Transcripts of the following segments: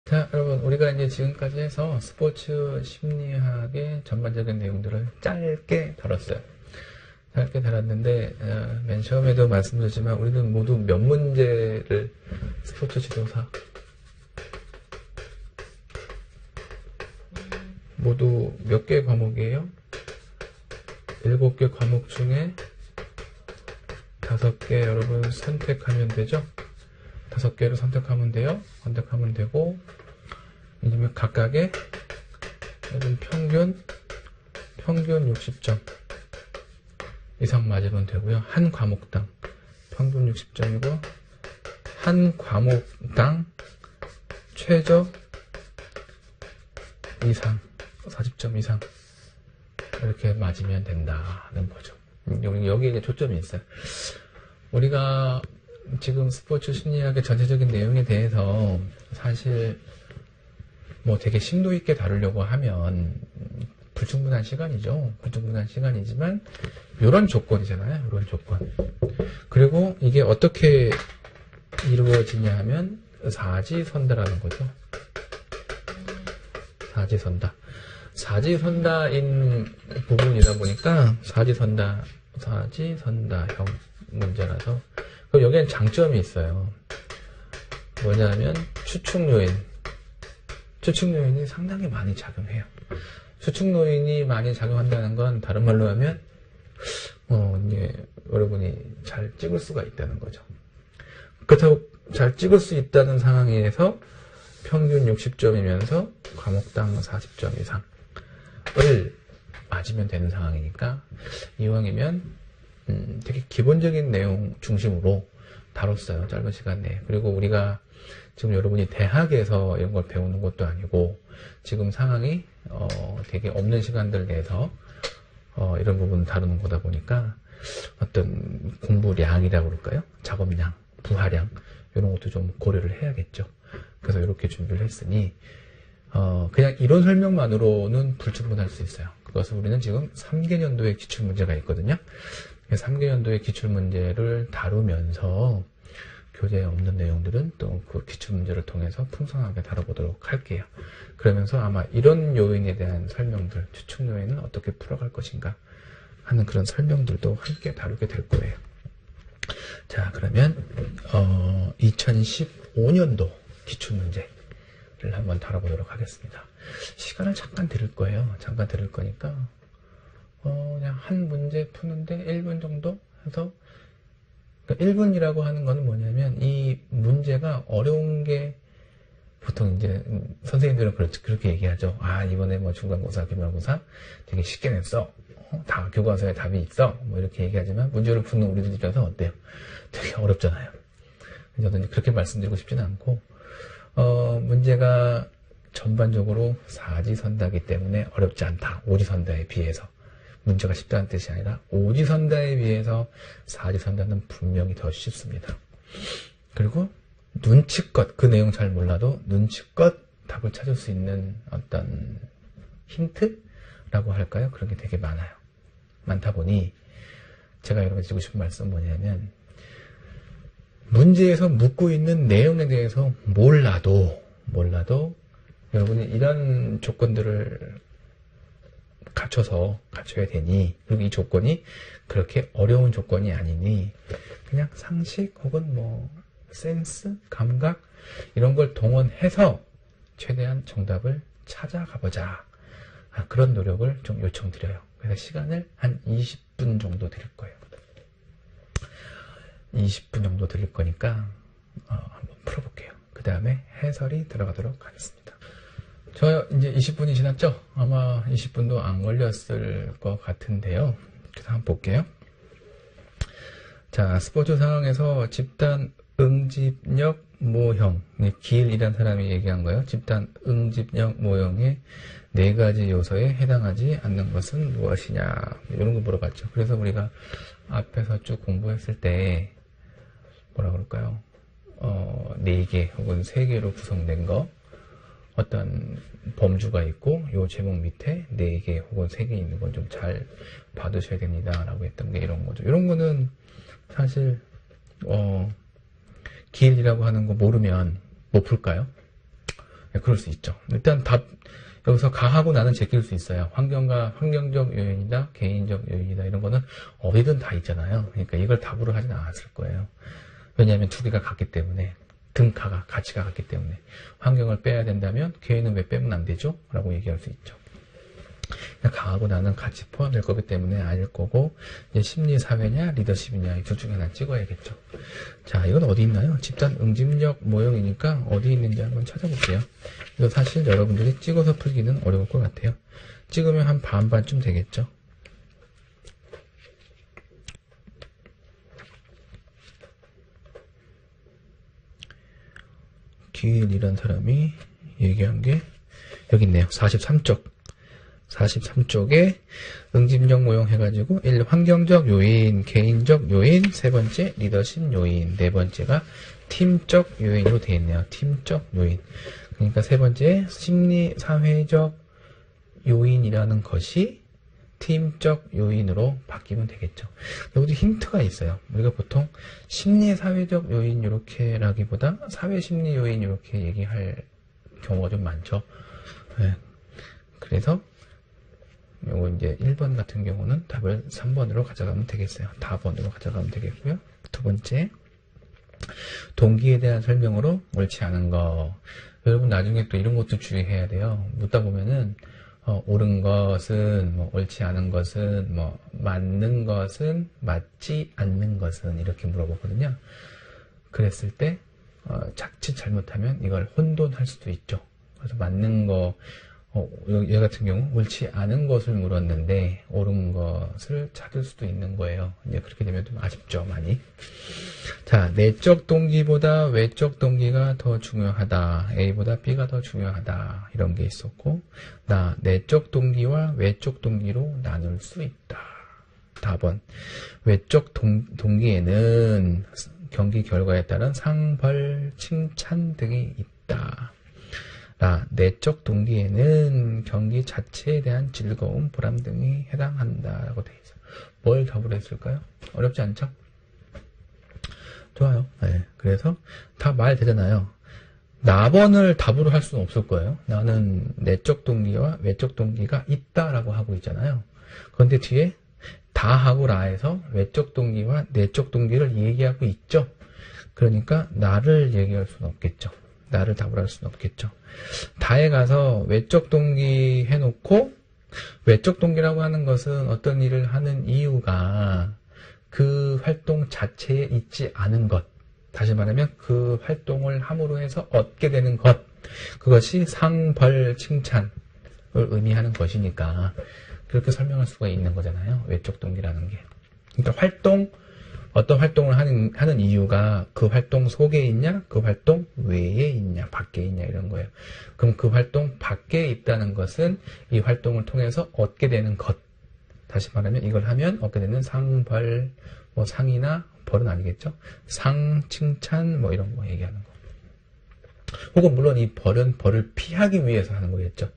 자, 여러분, 우리가 이제 지금까지 해서 스포츠 심리학의 전반적인 내용들을 짧게 다뤘어요. 짧게 다뤘는데, 맨 처음에도 말씀드렸지만, 우리는 모두 몇 문제를 스포츠 지도사, 모두 몇 개 과목이에요? 7개 과목 중에 5개 여러분 선택하면 되죠? 5개를 선택하면 돼요. 선택하면 되고, 이제 각각의 여러분 평균 60점 이상 맞으면 되고요. 한 과목당 평균 60점이고, 한 과목당 최저 이상 40점 이상 이렇게 맞으면 된다는 거죠. 여기 이제 초점이 있어요. 우리가 지금 스포츠 심리학의 전체적인 내용에 대해서 사실 뭐 되게 심도 있게 다루려고 하면 불충분한 시간이죠. 불충분한 시간이지만 이런 조건이잖아요. 이런 조건. 그리고 이게 어떻게 이루어지냐 하면 사지선다라는 거죠. 사지선다인 부분이다 보니까 사지선다형 문제라서. 그럼 여기엔 장점이 있어요. 뭐냐면 추측요인이 상당히 많이 작용해요. 추측요인이 많이 작용한다는 건 다른 말로 하면 이제 여러분이 잘 찍을 수가 있다는 거죠. 그렇다고 잘 찍을 수 있다는 상황에서 평균 60점이면서 과목당 40점 이상을 맞으면 되는 상황이니까, 이왕이면 되게 기본적인 내용 중심으로 다뤘어요. 짧은 시간 내에. 그리고 우리가 지금 여러분이 대학에서 이런 걸 배우는 것도 아니고, 지금 상황이 되게 없는 시간들 내에서 이런 부분 다루는 거다 보니까 어떤 공부량이라고 그럴까요? 작업량, 부하량 이런 것도 좀 고려를 해야겠죠. 그래서 이렇게 준비를 했으니 그냥 이론 설명만으로는 불충분할 수 있어요. 그것은 우리는 지금 3개년도의 기출문제가 있거든요. 3개년도의 기출문제를 다루면서 교재에 없는 내용들은 또 그 기출문제를 통해서 풍성하게 다뤄보도록 할게요. 그러면서 아마 이런 요인에 대한 설명들, 추측 요인은 어떻게 풀어갈 것인가 하는 그런 설명들도 함께 다루게 될 거예요. 자, 그러면 2015년도 기출문제를 한번 다뤄보도록 하겠습니다. 시간을 잠깐 드릴 거예요. 잠깐 드릴 거니까 그냥 한 문제 푸는데 1분 정도 해서, 그러니까 1분이라고 하는 거는 뭐냐면, 이 문제가 어려운 게 보통 이제 선생님들은 그렇게 얘기하죠. 아, 이번에 뭐 중간고사, 기말고사 되게 쉽게 냈어. 다 교과서에 답이 있어. 뭐 이렇게 얘기하지만 문제를 푸는 우리들 입장에서 어때요? 되게 어렵잖아요. 저는 그렇게 말씀드리고 싶지는 않고, 문제가 전반적으로 사지선다이기 때문에 어렵지 않다. 오지선다에 비해서. 문제가 쉽다는 뜻이 아니라 오지선다에 비해서 사지선다는 분명히 더 쉽습니다. 그리고 눈치껏, 그 내용 잘 몰라도 눈치껏 답을 찾을 수 있는 어떤 힌트라고 할까요? 그런 게 되게 많아요. 많다 보니 제가 여러분께 드리고 싶은 말씀은 뭐냐면, 문제에서 묻고 있는 내용에 대해서 몰라도 여러분이 이런 조건들을 갖춰야 되니, 그리고 이 조건이 그렇게 어려운 조건이 아니니, 그냥 상식 혹은 뭐 센스, 감각 이런 걸 동원해서 최대한 정답을 찾아가보자, 그런 노력을 좀 요청드려요. 그래서 시간을 한 20분 정도 드릴 거예요. 20분 정도 드릴 거니까 한번 풀어볼게요. 그 다음에 해설이 들어가도록 하겠습니다. 저 이제 20분이 지났죠? 아마 20분도 안 걸렸을 것 같은데요. 그래서 한번 볼게요. 자, 스포츠 상황에서 집단 응집력 모형, 길이라는 사람이 얘기한 거예요. 집단 응집력 모형의 4가지 요소에 해당하지 않는 것은 무엇이냐, 이런 거 물어봤죠. 그래서 우리가 앞에서 쭉 공부했을 때 뭐라 그럴까요? 4개 혹은 3개로 구성된 거, 어떤 범주가 있고 요 제목 밑에 4개 혹은 3개 있는 건 좀 잘 봐두셔야 됩니다 라고 했던 게 이런 거죠. 이런 거는 사실 길이라고 하는 거 모르면 못 풀까요? 네, 그럴 수 있죠. 일단 여기서 가하고 나는 제낄 수 있어요. 환경적 요인이다, 개인적 요인이다, 이런 거는 어디든 다 있잖아요. 그러니까 이걸 답으로 하진 않았을 거예요. 왜냐하면 두 개가 같기 때문에, 등가가, 가치가 같기 때문에. 환경을 빼야 된다면, 개인은 왜 빼면 안 되죠? 라고 얘기할 수 있죠. 가하고 나는 같이 포함될 거기 때문에 아닐 거고, 이제 심리, 사회냐, 리더십이냐, 이 둘 중에 하나 찍어야겠죠. 자, 이건 어디 있나요? 집단 응집력 모형이니까 어디 있는지 한번 찾아볼게요. 이거 사실 여러분들이 찍어서 풀기는 어려울 것 같아요. 찍으면 한 반반쯤 되겠죠. 기일이란 사람이 얘기한 게 여기 있네요. 43쪽. 43쪽에 응집력 모형 해가지고 1. 환경적 요인, 개인적 요인, 세 번째 리더십 요인, 네 번째가 팀적 요인으로 되어 있네요. 팀적 요인. 그러니까 세 번째 심리, 사회적 요인이라는 것이 팀적 요인으로 바뀌면 되겠죠. 여기도 힌트가 있어요. 우리가 보통 심리, 사회적 요인 이렇게라기보다 사회, 심리 요인 이렇게 얘기할 경우가 좀 많죠. 네. 그래서 요거 이제 1번 같은 경우는 답을 3번으로 가져가면 되겠어요. 다번으로 가져가면 되겠고요. 두 번째, 동기에 대한 설명으로 옳지 않은 거. 여러분 나중에 또 이런 것도 주의해야 돼요. 묻다 보면은 옳은 것은, 옳지 않은 것은, 맞는 것은, 맞지 않는 것은 이렇게 물어보거든요. 그랬을 때 자칫 잘못하면 이걸 혼돈할 수도 있죠. 그래서 맞는 거, 얘 같은 경우 옳지 않은 것을 물었는데 옳은 것을 찾을 수도 있는 거예요. 이제 그렇게 되면 좀 아쉽죠, 많이. 자, 내적 동기보다 외적 동기가 더 중요하다. A보다 B가 더 중요하다. 이런 게 있었고, 내적 동기와 외적 동기로 나눌 수 있다. 답은 외적 동기에는 경기 결과에 따른 상, 벌, 칭찬 등이 있다. 내적 동기에는 경기 자체에 대한 즐거움, 보람 등이 해당한다라고 되어 있어요. 뭘 답으로 했을까요? 어렵지 않죠? 좋아요. 네, 그래서 다 말 되잖아요. 나번을 답으로 할 수는 없을 거예요. 나는 내적 동기와 외적 동기가 있다라고 하고 있잖아요. 그런데 뒤에 다 하고 라에서 외적 동기와 내적 동기를 얘기하고 있죠. 그러니까 나를 얘기할 수는 없겠죠. 나를 답을 할 수는 없겠죠. 다에 가서 외적 동기 해놓고, 외적 동기라고 하는 것은 어떤 일을 하는 이유가 그 활동 자체에 있지 않은 것. 다시 말하면 그 활동을 함으로 해서 얻게 되는 것. 그것이 상, 벌, 칭찬을 의미하는 것이니까 그렇게 설명할 수가 있는 거잖아요. 외적 동기라는 게. 그러니까 어떤 활동을 하는 이유가 그 활동 속에 있냐, 그 활동 외에 있냐, 밖에 있냐, 이런 거예요. 그럼 그 활동 밖에 있다는 것은 이 활동을 통해서 얻게 되는 것. 다시 말하면 이걸 하면 얻게 되는 상, 벌, 상이나 벌은 아니겠죠? 상, 칭찬, 이런 거 얘기하는 거. 혹은 물론 이 벌은 벌을 피하기 위해서 하는 거겠죠.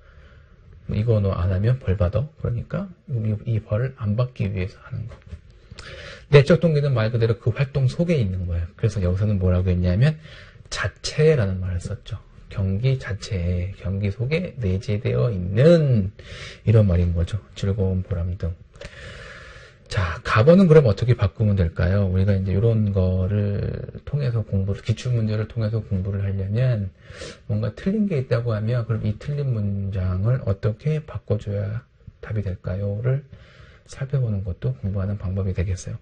이거 너 안 하면 벌 받아. 그러니까 이 벌을 안 받기 위해서 하는 거. 내적 동기는 말 그대로 그 활동 속에 있는 거예요. 그래서 여기서는 뭐라고 했냐면 자체라는 말을 썼죠. 경기 자체, 경기 속에 내재되어 있는 이런 말인 거죠. 즐거움, 보람 등. 자, 가번은 그럼 어떻게 바꾸면 될까요? 우리가 이제 이런 거를 통해서 기출문제를 통해서 공부를 하려면 뭔가 틀린 게 있다고 하면 그럼 이 틀린 문장을 어떻게 바꿔줘야 답이 될까요?를 살펴보는 것도 공부하는 방법이 되겠어요.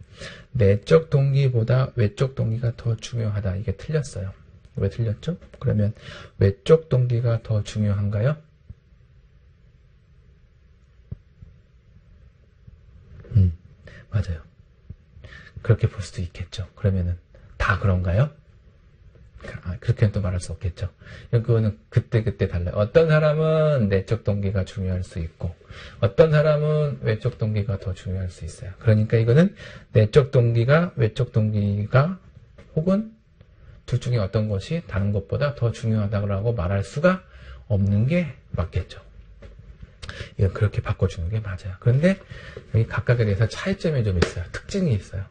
내적 동기보다 외적 동기가 더 중요하다. 이게 틀렸어요. 왜 틀렸죠? 그러면 외적 동기가 더 중요한가요? 맞아요. 그렇게 볼 수도 있겠죠. 그러면은 다 그런가요? 그렇게는 또 말할 수 없겠죠. 그거는 그때 달라요. 어떤 사람은 내적 동기가 중요할 수 있고 어떤 사람은 외적 동기가 더 중요할 수 있어요. 그러니까 이거는 내적 동기가 외적 동기가 혹은 둘 중에 어떤 것이 다른 것보다 더 중요하다고 말할 수가 없는 게 맞겠죠. 이건 그렇게 바꿔주는 게 맞아요. 그런데 여기 각각에 대해서 차이점이 좀 있어요. 특징이 있어요.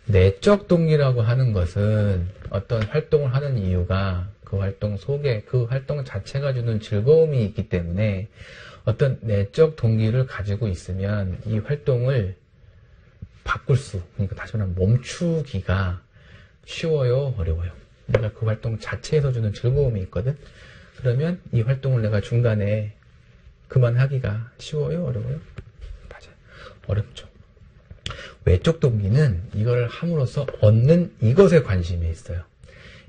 내적 동기라고 하는 것은 어떤 활동을 하는 이유가 그 그 활동 속에 그 활동 자체가 주는 즐거움이 있기 때문에 어떤 내적 동기를 가지고 있으면 이 활동을 그러니까 다시 말하면 멈추기가 쉬워요, 어려워요? 내가 그 활동 자체에서 주는 즐거움이 있거든? 그러면 이 활동을 내가 중간에 그만하기가 쉬워요, 어려워요? 맞아요. 어렵죠. 외적 동기는 이걸 함으로써 얻는 이것에 관심이 있어요.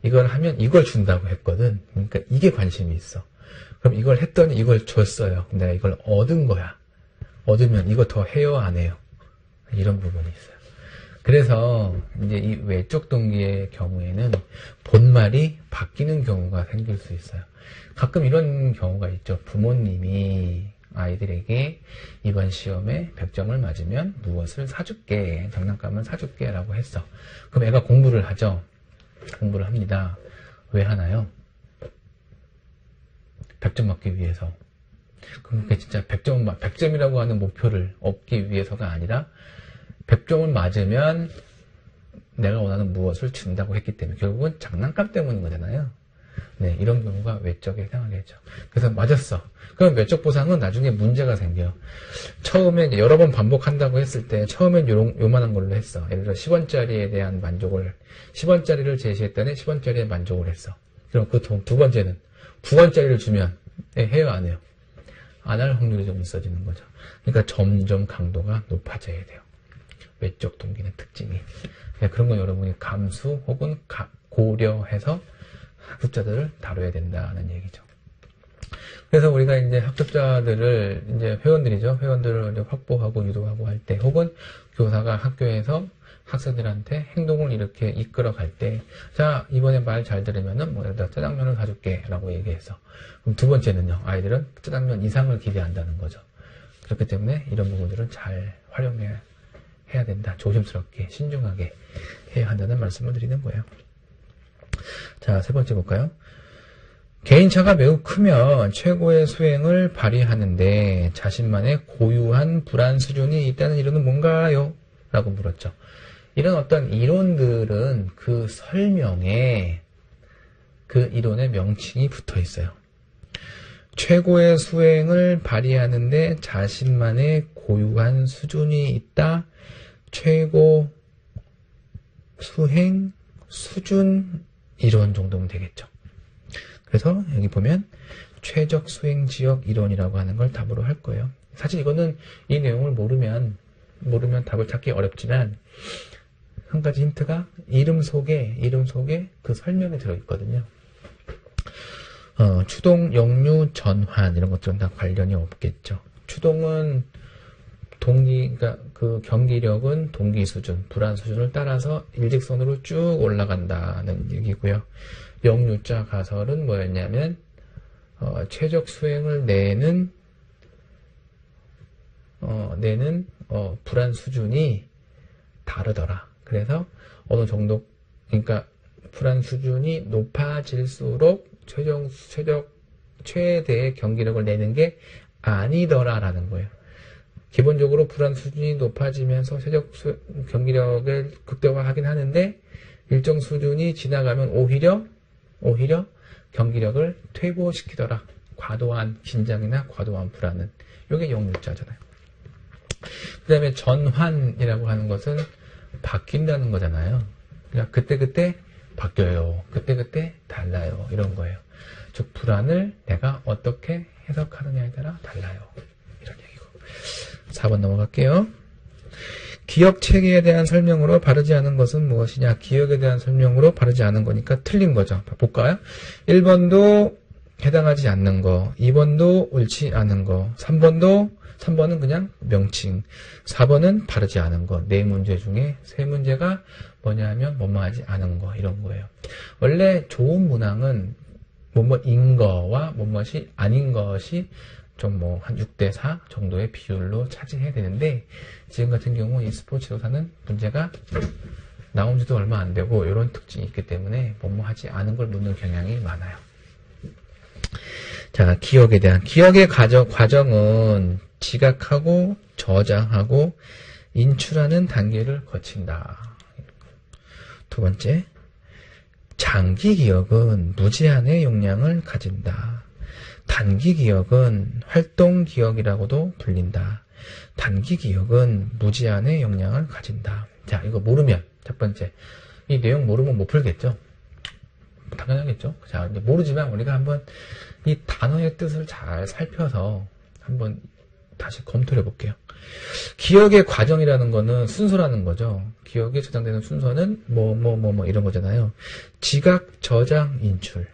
이걸 하면 이걸 준다고 했거든. 그러니까 이게 관심이 있어. 그럼 이걸 했더니 이걸 줬어요. 내가 이걸 얻은 거야. 얻으면 이거 더 해요, 안 해요? 이런 부분이 있어요. 그래서 이제 이 외적 동기의 경우에는 본말이 바뀌는 경우가 생길 수 있어요. 가끔 이런 경우가 있죠. 부모님이 아이들에게 이번 시험에 100점을 맞으면 무엇을 사줄게, 장난감을 사줄게 라고 했어. 그럼 애가 공부를 하죠. 공부를 합니다. 왜 하나요? 100점 맞기 위해서. 그럼 그게 진짜 100점이라고 하는 목표를 얻기 위해서가 아니라 100점을 맞으면 내가 원하는 무엇을 준다고 했기 때문에 결국은 장난감 때문인 거잖아요. 네, 이런 경우가 외적에 해당하겠죠. 그래서 맞았어. 그럼 외적 보상은 나중에 문제가 생겨. 처음에 이제 여러 번 반복한다고 했을 때 처음엔 요만한 걸로 했어. 예를 들어 10원짜리에 대한 만족을 10원짜리를 제시했더니 10원짜리에 만족을 했어. 그럼 그 두 번째는 9원짜리를 주면 해요, 안 해요? 안 할 확률이 좀 있어지는 거죠. 그러니까 점점 강도가 높아져야 돼요. 외적 동기는 특징이. 그런 건 여러분이 감수 혹은 고려해서 학습자들을 다뤄야 된다는 얘기죠. 그래서 우리가 이제 학습자들을 이제 회원들을 이제 확보하고 유도하고 할 때, 혹은 교사가 학교에서 학생들한테 행동을 이렇게 이끌어 갈 때, 자, 이번에 말 잘 들으면은 뭐, 짜장면을 사줄게 라고 얘기했어. 그럼 두 번째는요, 아이들은 짜장면 이상을 기대한다는 거죠. 그렇기 때문에 이런 부분들은 잘 활용해야 된다. 조심스럽게, 신중하게 해야 한다는 말씀을 드리는 거예요. 자, 세 번째 볼까요? 개인차가 매우 크면 최고의 수행을 발휘하는데 자신만의 고유한 불안 수준이 있다는 이론은 뭔가요? 라고 물었죠. 이런 어떤 이론들은 그 설명에 그 이론의 명칭이 붙어 있어요. 최고의 수행을 발휘하는데 자신만의 고유한 수준이 있다. 최고 수행 수준 이론 정도면 되겠죠. 그래서 여기 보면 최적 수행 지역 이론이라고 하는 걸 답으로 할 거예요. 사실 이거는 이 내용을 모르면 답을 찾기 어렵지만 한 가지 힌트가 이름 속에 그 설명이 들어있거든요. 추동, 역류, 전환 이런 것들은 다 관련이 없겠죠. 추동은 그러니까 그 경기력은 동기 수준, 불안 수준을 따라서 일직선으로 쭉 올라간다는 얘기고요. 역류자 가설은 뭐였냐면 최적 수행을 내는 불안 수준이 다르더라. 그래서 어느 정도, 그러니까 불안 수준이 높아질수록 최대의 경기력을 내는 게 아니더라라는 거예요. 기본적으로 불안 수준이 높아지면서 최적 경기력을 극대화하긴 하는데 일정 수준이 지나가면 오히려 경기력을 퇴보시키더라. 과도한 긴장이나 과도한 불안은. 이게 역류자잖아요. 그 다음에 전환이라고 하는 것은 바뀐다는 거잖아요. 그러니까 그때그때 바뀌어요. 그때그때 달라요. 이런 거예요. 즉 불안을 내가 어떻게 해석하느냐에 따라 달라요. 이런 얘기고. 4번 넘어갈게요. 기억 체계에 대한 설명으로 바르지 않은 것은 무엇이냐? 기억에 대한 설명으로 바르지 않은 거니까 틀린 거죠. 볼까요? 1번도 해당하지 않는 거, 2번도 옳지 않은 거, 3번은 그냥 명칭, 4번은 바르지 않은 거. 4문제 중에 3문제가 뭐냐 하면 뭐뭐하지 않은 거, 이런 거예요. 원래 좋은 문항은 뭐뭐인 거와 뭐뭐이 아닌 것이 좀 뭐 한 6대4 정도의 비율로 차지해야 되는데 지금 같은 경우 이 스포츠 조사는 문제가 나온 지도 얼마 안 되고 이런 특징이 있기 때문에 뭐뭐하지 않은 걸 묻는 경향이 많아요. 자, 기억에 대한 기억의 과정은 지각하고 저장하고 인출하는 단계를 거친다. 두 번째, 장기 기억은 무제한의 용량을 가진다. 단기 기억은 활동 기억이라고도 불린다. 단기 기억은 무제한의 용량을 가진다. 자, 이거 모르면, 첫 번째. 이 내용 모르면 못 풀겠죠? 당연하겠죠? 자, 이제 모르지만 우리가 한번 이 단어의 뜻을 잘 살펴서 한번 다시 검토를 해볼게요. 기억의 과정이라는 거는 순서라는 거죠. 기억에 저장되는 순서는 이런 거잖아요. 지각, 저장, 인출.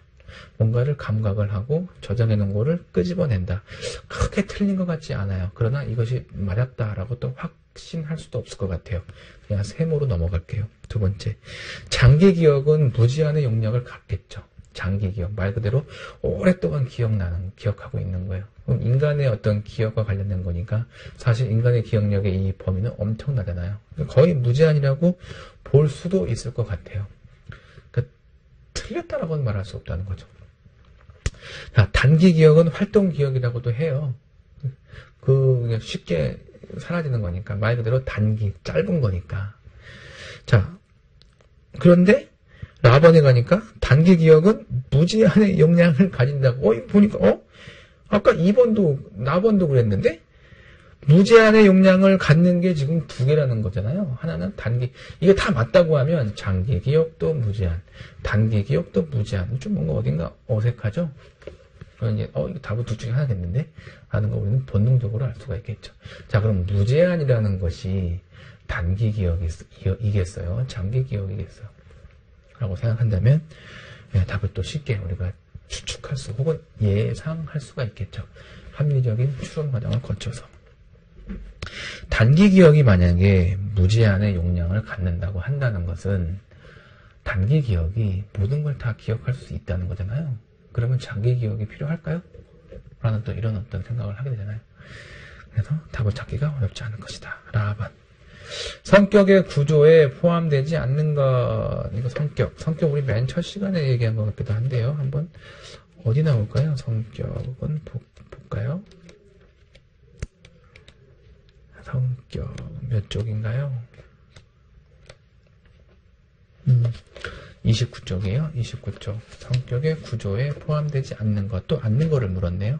뭔가를 감각을 하고 저장해 놓은 거를 끄집어낸다. 크게 틀린 것 같지 않아요. 그러나 이것이 맞았다라고 또 확신할 수도 없을 것 같아요. 그냥 세모로 넘어갈게요. 두 번째, 장기 기억은 무제한의 용량을 갖겠죠. 장기 기억, 말 그대로 오랫동안 기억하고 있는 거예요. 그럼 인간의 어떤 기억과 관련된 거니까 사실 인간의 기억력의 이 범위는 엄청나잖아요. 거의 무제한이라고 볼 수도 있을 것 같아요. 그러니까 틀렸다라고는 말할 수 없다는 거죠. 자, 단기 기억은 활동 기억이라고도 해요. 그냥 쉽게 사라지는 거니까 말 그대로 단기, 짧은 거니까. 자, 그런데 라번에 가니까 단기 기억은 무제한의 용량을 가진다고. 보니까 아까 2번도 라번도 그랬는데 무제한의 용량을 갖는 게 지금 두 개라는 거잖아요. 하나는 단기, 이게 다 맞다고 하면 장기 기억도 무제한, 단기 기억도 무제한. 좀 뭔가 어딘가 어색하죠? 그럼 이제 이거 답은 둘 중에 하나겠는데 하는 거 우리는 본능적으로 알 수가 있겠죠. 자, 그럼 무제한이라는 것이 단기 기억이겠어요? 장기 기억이겠어요? 라고 생각한다면 답을 또 쉽게 우리가 추측할 수 혹은 예상할 수가 있겠죠. 합리적인 추론 과정을 거쳐서. 단기 기억이 만약에 무제한의 용량을 갖는다고 한다는 것은 단기 기억이 모든 걸 다 기억할 수 있다는 거잖아요. 그러면 장기 기억이 필요할까요? 라는 또 이런 어떤 생각을 하게 되잖아요. 그래서 답을 찾기가 어렵지 않을 것이다. 라반. 성격의 구조에 포함되지 않는 것. 이거 성격 우리 맨 첫 시간에 얘기한 것 같기도 한데요. 한번 어디 나올까요? 성격은 볼까요? 성격 몇 쪽인가요? 29쪽이에요. 29쪽. 성격의 구조에 포함되지 않는 것. 또 않는 거를 물었네요.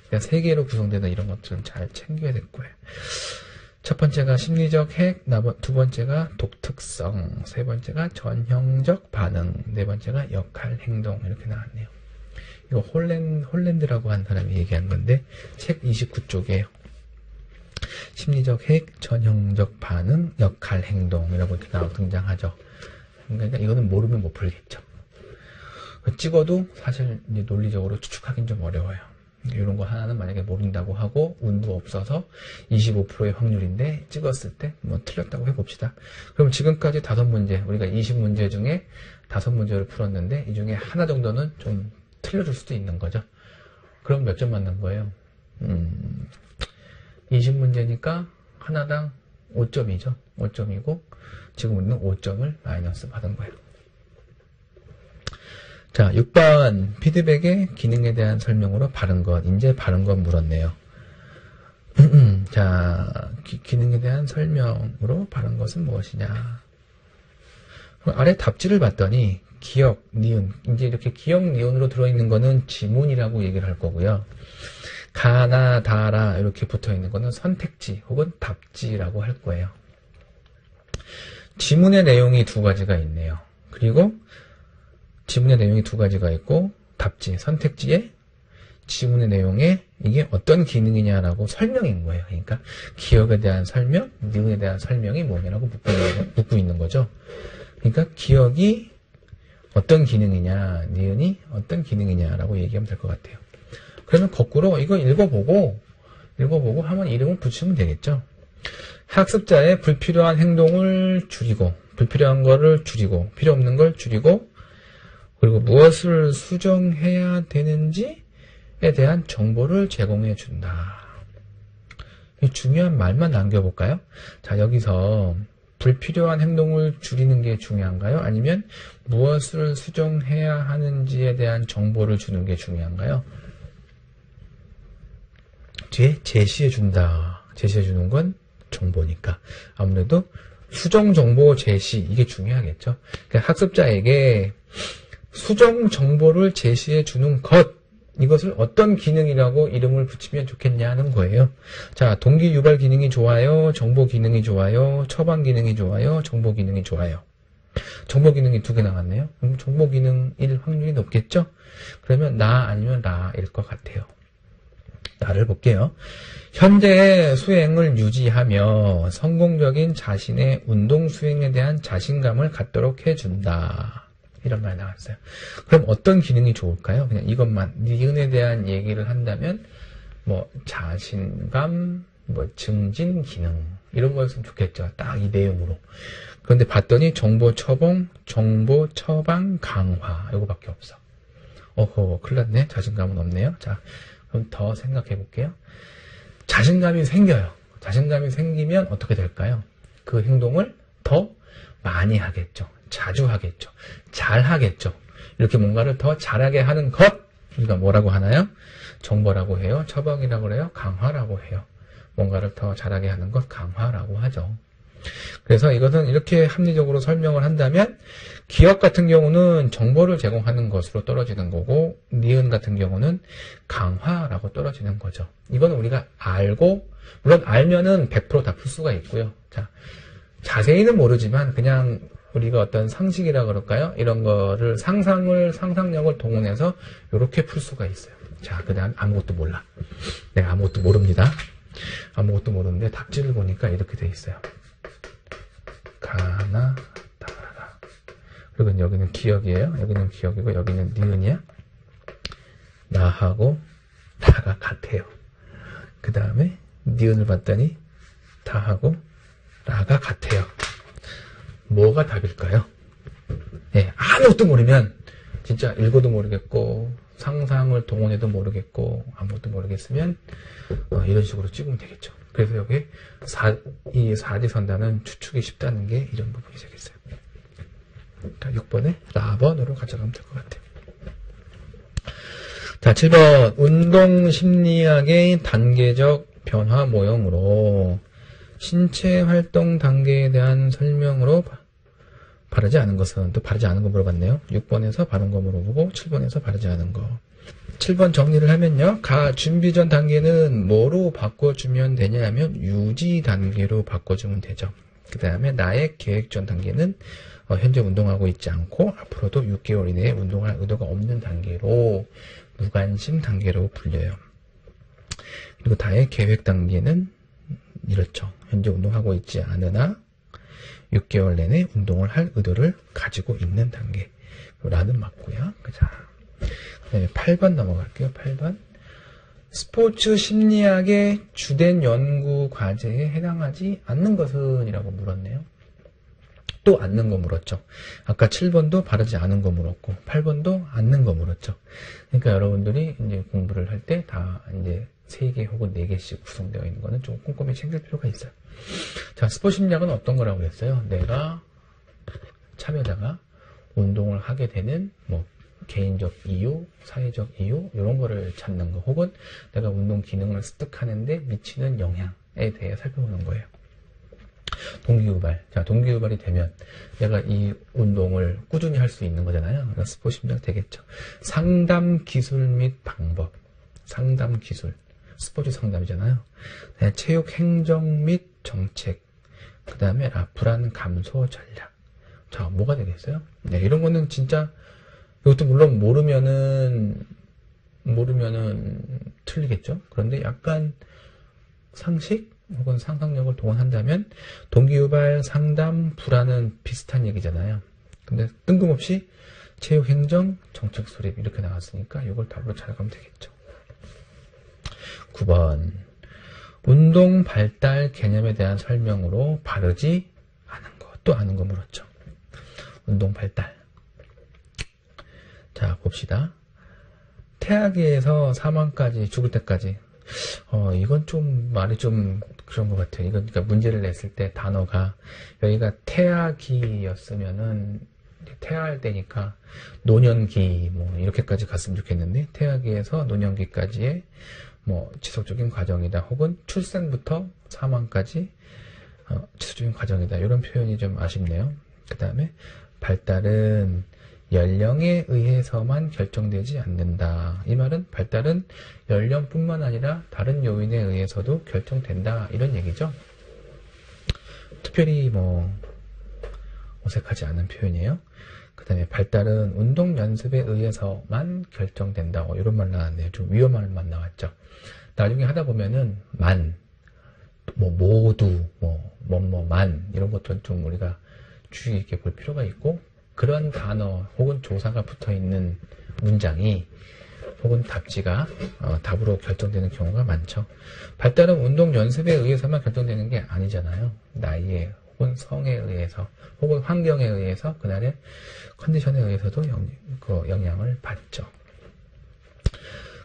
그냥 세 개로 구성되는 이런 것들은 잘 챙겨야 될 거예요. 첫 번째가 심리적 핵, 두 번째가 독특성, 세 번째가 전형적 반응, 네 번째가 역할, 행동. 이렇게 나왔네요. 이거 홀랜드라고 한 사람이 얘기한 건데 책 29쪽이에요. 심리적 핵, 전형적 반응, 역할, 행동이라고 이렇게 등장하죠. 그러니까 이거는 모르면 못 풀겠죠. 찍어도 사실 이제 논리적으로 추측하기는 좀 어려워요. 이런 거 하나는 만약에 모른다고 하고 운도 없어서 25%의 확률인데 찍었을 때 뭐 틀렸다고 해봅시다. 그럼 지금까지 5문제, 우리가 20문제 중에 5문제를 풀었는데 이 중에 하나 정도는 좀 틀려줄 수도 있는 거죠. 그럼 몇 점 맞는 거예요? 20문제니까 하나당 5점이죠. 5점이고 지금 우리는 5점을 마이너스 받은 거예요. 자, 6번 피드백의 기능에 대한 설명으로 바른 것. 이제 바른 것 물었네요. 자, 기능에 대한 설명으로 바른 것은 무엇이냐. 아래 답지를 봤더니 기억, 니은. 이제 이렇게 기억, 니은으로 들어있는 거는 지문이라고 얘기를 할 거고요. 가나, 다라 이렇게 붙어있는 거는 선택지 혹은 답지라고 할 거예요. 지문의 내용이 두 가지가 있네요. 그리고 지문의 내용이 두 가지가 있고 답지, 선택지에 지문의 내용에 이게 어떤 기능이냐라고 설명인 거예요. 그러니까 기억에 대한 설명, 니은에 대한 설명이 뭐냐라고 묻고 있는 거죠. 그러니까 기억이 어떤 기능이냐, 니은이 어떤 기능이냐라고 얘기하면 될 것 같아요. 그러면 거꾸로 이거 읽어보고 한번 이름을 붙이면 되겠죠. 학습자의 불필요한 행동을 줄이고, 불필요한 거를 줄이고, 필요 없는 걸 줄이고, 그리고 무엇을 수정해야 되는지에 대한 정보를 제공해 준다. 중요한 말만 남겨볼까요? 자, 여기서 불필요한 행동을 줄이는 게 중요한가요? 아니면 무엇을 수정해야 하는지에 대한 정보를 주는 게 중요한가요? 뒤에 제시해 준다. 제시해 주는 건 정보니까 아무래도 수정 정보 제시, 이게 중요하겠죠. 그러니까 학습자에게 수정 정보를 제시해 주는 것. 이것을 어떤 기능이라고 이름을 붙이면 좋겠냐는 거예요. 자, 동기 유발 기능이 좋아요, 정보 기능이 좋아요, 처방 기능이 좋아요, 정보 기능이 좋아요. 정보 기능이 2개 나왔네요. 그럼 정보 기능일 확률이 높겠죠? 그러면 나 아니면 라일 것 같아요. 나를 볼게요. 현재 수행을 유지하며 성공적인 자신의 운동 수행에 대한 자신감을 갖도록 해준다. 이런 말이 나왔어요. 그럼 어떤 기능이 좋을까요? 그냥 이것만 니은에 대한 얘기를 한다면 뭐 자신감, 뭐 증진 기능 이런 거였으면 좋겠죠. 딱 이 내용으로. 그런데 봤더니 정보 처방 강화 이거밖에 없어. 어허, 큰일 났네. 자신감은 없네요. 자, 그럼 더 생각해 볼게요. 자신감이 생겨요. 자신감이 생기면 어떻게 될까요? 그 행동을 더 많이 하겠죠. 자주 하겠죠. 잘 하겠죠. 이렇게 뭔가를 더 잘하게 하는 것, 우리가 뭐라고 하나요? 정보라고 해요. 처방이라고 해요. 강화라고 해요. 뭔가를 더 잘하게 하는 것, 강화라고 하죠. 그래서 이것은 이렇게 합리적으로 설명을 한다면 기억 같은 경우는 정보를 제공하는 것으로 떨어지는 거고 니은 같은 경우는 강화라고 떨어지는 거죠. 이건 우리가 알고 물론 알면은 100% 다 풀 수가 있고요. 자, 자세히는 모르지만 그냥 우리가 어떤 상식이라 그럴까요? 이런 거를 상상력을 동원해서 이렇게 풀 수가 있어요. 자, 그 다음 아무것도 몰라. 내가 아무것도 모릅니다. 아무것도 모르는데 답지를 보니까 이렇게 돼 있어요. 가나 다라. 그리고 여기는 기억이에요. 여기는 기억이고 여기는 니은이야. 나하고 다가 같아요. 그 다음에 니은을 봤더니 다하고 라가 같아요. 뭐가 답일까요? 네, 아무것도 모르면 진짜 읽어도 모르겠고 상상을 동원해도 모르겠고 아무것도 모르겠으면 이런 식으로 찍으면 되겠죠. 그래서 여기 이 사지선단은 추측이 쉽다는 게 이런 부분이 되겠어요. 자, 6번에 라번으로 가져가면 될 것 같아요. 자, 7번 운동심리학의 단계적 변화 모형으로 신체 활동 단계에 대한 설명으로 바르지 않은 것은 또 바르지 않은 거 물어봤네요. 6번에서 바른 거 물어보고 7번에서 바르지 않은 거. 7번 정리를 하면요. 준비 전 단계는 뭐로 바꿔주면 되냐면 유지 단계로 바꿔주면 되죠. 그 다음에 나의 계획 전 단계는 현재 운동하고 있지 않고 앞으로도 6개월 이내에 운동할 의도가 없는 단계로 무관심 단계로 불려요. 그리고 나의 계획 단계는 이렇죠. 현재 운동하고 있지 않으나 6개월 내내 운동을 할 의도를 가지고 있는 단계. 라는 맞고요. 자, 네, 8번 넘어갈게요. 8번. 스포츠 심리학의 주된 연구 과제에 해당하지 않는 것은? 이라고 물었네요. 또 않는 거 물었죠. 아까 7번도 바르지 않은 거 물었고, 8번도 않는 거 물었죠. 그러니까 여러분들이 이제 공부를 할 때 다 이제 3개 혹은 4개씩 구성되어 있는 거는 좀 꼼꼼히 챙길 필요가 있어요. 자, 스포츠 심리학은 어떤 거라고 했어요? 내가 참여자가 운동을 하게 되는 뭐 개인적 이유, 사회적 이유 이런 거를 찾는 거 혹은 내가 운동 기능을 습득하는데 미치는 영향에 대해 살펴보는 거예요. 동기유발. 자, 동기유발이 되면 내가 이 운동을 꾸준히 할 수 있는 거잖아요. 그러니까 스포츠 심리학 되겠죠. 상담 기술 및 방법. 상담 기술. 스포츠 상담이잖아요. 네, 체육 행정 및 정책. 그 다음에 불안 감소 전략. 자, 뭐가 되겠어요? 네, 이런 거는 진짜 이것도 물론 모르면은 틀리겠죠. 그런데 약간 상식 혹은 상상력을 동원한다면 동기유발, 상담, 불안은 비슷한 얘기잖아요. 근데 뜬금없이 체육 행정, 정책 수립 이렇게 나왔으니까 이걸 답으로 찾아가면 되겠죠. 9번 운동 발달 개념에 대한 설명으로 바르지 않은 거. 또 아는 거 물었죠. 운동 발달. 자, 봅시다. 태아기에서 사망까지, 죽을 때까지. 이건 좀 말이 좀 그런 것 같아요. 이건 그러니까 문제를 냈을 때 단어가 여기가 태아기였으면은 태아할 때니까 노년기 뭐 이렇게까지 갔으면 좋겠는데 태아기에서 노년기까지의 뭐 지속적인 과정이다. 혹은 출산부터 사망까지 지속적인 과정이다. 이런 표현이 좀 아쉽네요. 그 다음에 발달은 연령에 의해서만 결정되지 않는다. 이 말은 발달은 연령뿐만 아니라 다른 요인에 의해서도 결정된다. 이런 얘기죠. 특별히 어색하지 않은 표현이에요. 그 다음에 발달은 운동 연습에 의해서만 결정된다. 이런 말 나왔네요. 좀 위험한 말 나왔죠. 나중에 하다 보면은 모두, 만 이런 것들은 좀 우리가 주의 깊게 볼 필요가 있고, 그런 단어 혹은 조사가 붙어 있는 문장이 혹은 답지가 답으로 결정되는 경우가 많죠. 발달은 운동 연습에 의해서만 결정되는 게 아니잖아요. 나이에 혹은 성에 의해서 혹은 환경에 의해서 그날의 컨디션에 의해서도 영향을 받죠.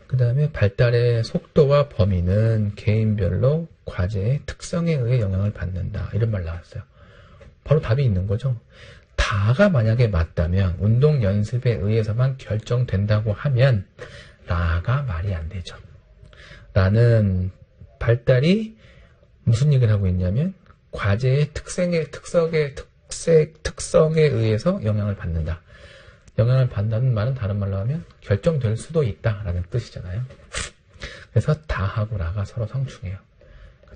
그 다음에 발달의 속도와 범위는 개인별로 과제의 특성에 의해 영향을 받는다. 이런 말 나왔어요. 바로 답이 있는 거죠. 다가 만약에 맞다면 운동 연습에 의해서만 결정된다고 하면 라가 말이 안 되죠. 라는 발달이 무슨 얘기를 하고 있냐면 과제의 특성에 의해서 영향을 받는다. 영향을 받는다는 말은 다른 말로 하면 결정될 수도 있다라는 뜻이잖아요. 그래서 다하고 라가 서로 상충해요.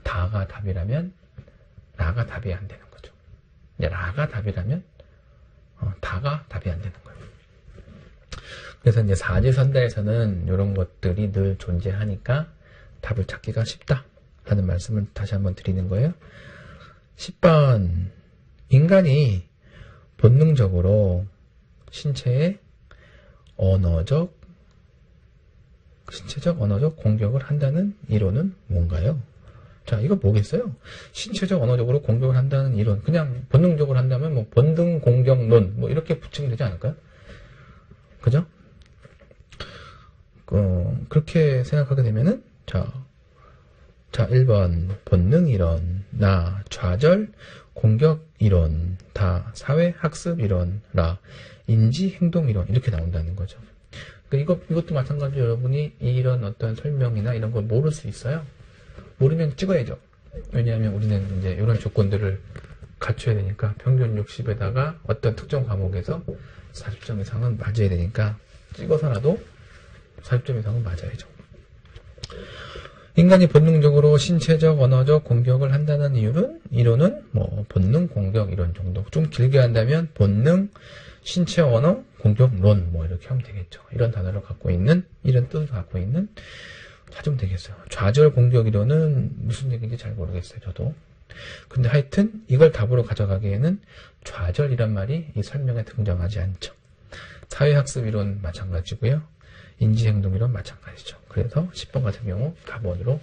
다가 답이라면 라가 답이 안 되는 거죠. 라가 답이라면 다가 답이 안 되는 거예요. 그래서 이제 사지선다에서는 이런 것들이 늘 존재하니까 답을 찾기가 쉽다 하는 말씀을 다시 한번 드리는 거예요. 10번 인간이 본능적으로 신체적 언어적 공격을 한다는 이론은 뭔가요? 자, 이거 뭐겠어요? 신체적 언어적으로 공격을 한다는 이론. 그냥 본능적으로 한다면 본능 공격론 이렇게 붙이면 되지 않을까요? 그죠? 그렇게 생각하게 되면은 자 1번 본능 이론, 나 좌절 공격 이론, 다 사회 학습 이론, 라 인지 행동 이론 이렇게 나온다는 거죠. 그러니까 이것도 마찬가지로 여러분이 이런 어떤 설명이나 이런 걸 모를 수 있어요. 모르면 찍어야죠. 왜냐하면 우리는 이제 이런 조건들을 갖춰야 되니까 평균 60에다가 어떤 특정 과목에서 40점 이상은 맞아야 되니까 찍어서라도 40점 이상은 맞아야죠. 인간이 본능적으로 신체적 언어적 공격을 한다는 이론은 본능 공격 이론 정도. 좀 길게 한다면 본능 신체 언어 공격론 이렇게 하면 되겠죠. 이런 단어를 갖고 있는 이런 뜻을 갖고 있는 찾으면 되겠어요. 좌절 공격 이론은 무슨 얘기인지 잘 모르겠어요. 저도. 근데 하여튼 이걸 답으로 가져가기에는 좌절이란 말이 이 설명에 등장하지 않죠. 사회학습 이론 마찬가지고요. 인지행동 이론 마찬가지죠. 그래서 10번 같은 경우 답원으로